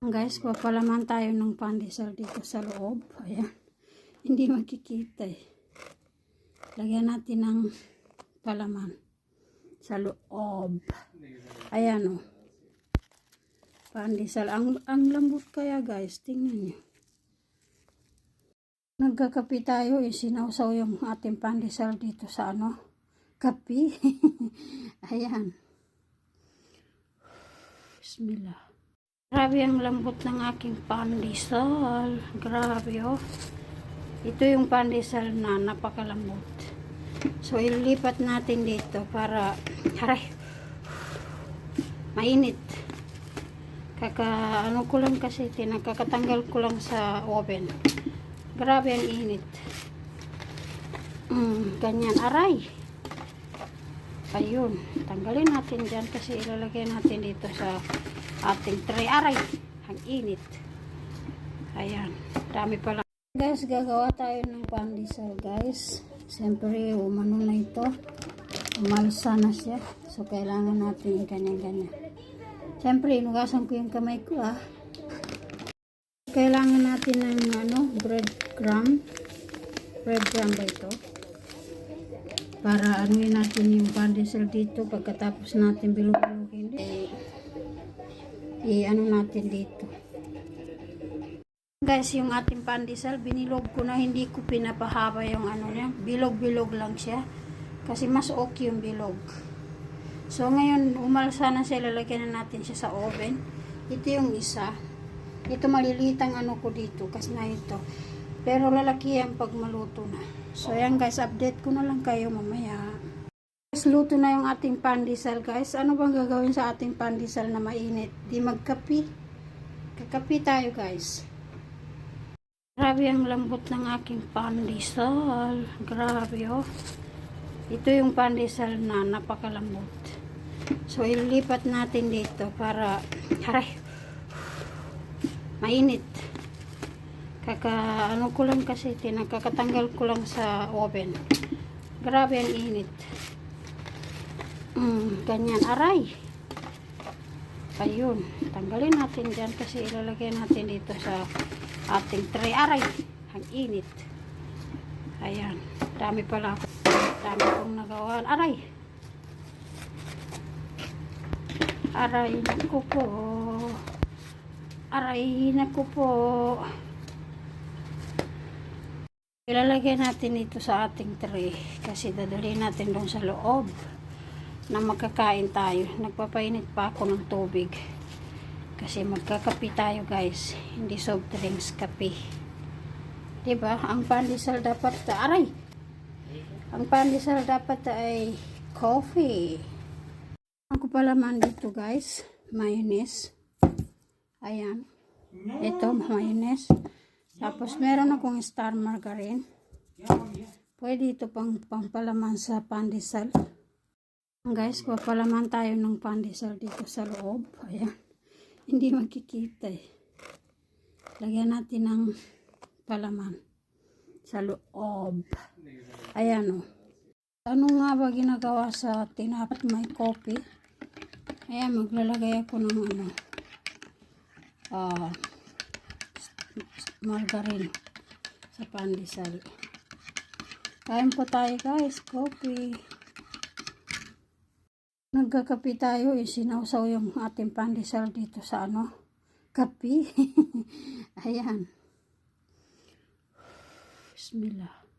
Guys, papalaman tayo ng pandesal dito sa loob. Ayan. Hindi makikita eh. Lagyan natin ng palaman sa loob. Ayan o. Pandesal. Ang lambot kaya guys. Tingnan nyo. Nagkakapi tayo eh. Sinawsaw yung ating pandesal dito sa kapi. Ayan. Bismillah. Grabe ang lambot ng aking pandesal. Grabe oh. Ito yung pandesal na napakalambot. So ilipat natin dito para mainit. Ano ko lang kasi nakakatanggal ko lang sa oven. Grabe ang init. Ganyan. Aray. Ayun. Tanggalin natin dyan kasi ilalagay natin dito sa ating tray. Aray, ang init. Ayan, dami pala. Guys, gagawa tayo ng pandesal guys. Siyempre, umano na ito. Umalsa na siya. So, kailangan natin ganyan-ganyan. Siyempre, inugasan ko yung kamay ko Kailangan natin ng breadcrumb. Breadcrumb ba ito? Para anuin natin yung pandesal dito. Pagkatapos natin bilog-bilogin ano natin dito. Guys, yung ating pandesal, binilog ko na, hindi ko pinapahaba yung niya. Bilog-bilog lang siya. Kasi mas okay yung bilog. So, ngayon, umalsa na siya. Lalagyan na natin siya sa oven. Ito yung isa. Ito malilitang ko dito. Kasi na ito. Pero lalaki yan pag maluto na. So, ayan guys, update ko na lang kayo mamaya. Luto na yung ating pandesal guys. Ano bang gagawin sa ating pandesal na mainit? Di magkapi. Kakapi tayo guys. Grabe ang lambot ng aking pandesal. Grabe oh. Ito yung pandesal na napakalambot. So ilipat natin dito para mainit. Ano ko lang kasi nakakatanggal ko lang sa oven. Grabe ang init. Ganyan. Aray. Ayun. Tanggalin natin dyan kasi ilalagay natin dito sa ating tray. Aray. Ang init. Ayan. Dami pala ako. Dami kong nagawa. Aray. Aray. Naku po. Aray. Naku po. Ilalagay natin ito sa ating tray kasi dadalhin natin doon sa loob na magkakain tayo. Nagpapainit pa ako ng tubig kasi magkakapi tayo guys, hindi soft drinks, kape. Diba? Ang pandesal dapat ang pandesal dapat ay coffee. Ako pala man dito guys, mayonnaise. Ayan, ito mayonnaise. Tapos meron akong star margarine. Pwede ito pampalaman sa pandesal. Guys, papalaman tayo ng pandesal dito sa loob. Ayan. Hindi makikita eh. Lagyan natin ng palaman sa loob. Ayan o. Ano nga ba ginagawa sa tinapat may coffee? Ayan, maglalagay ako ng margarine sa pandesal. Kain po tayo guys, coffee. Nagkakapi tayo sinawsaw yung ating pandesal dito sa kapi. Ayan. Bismillah.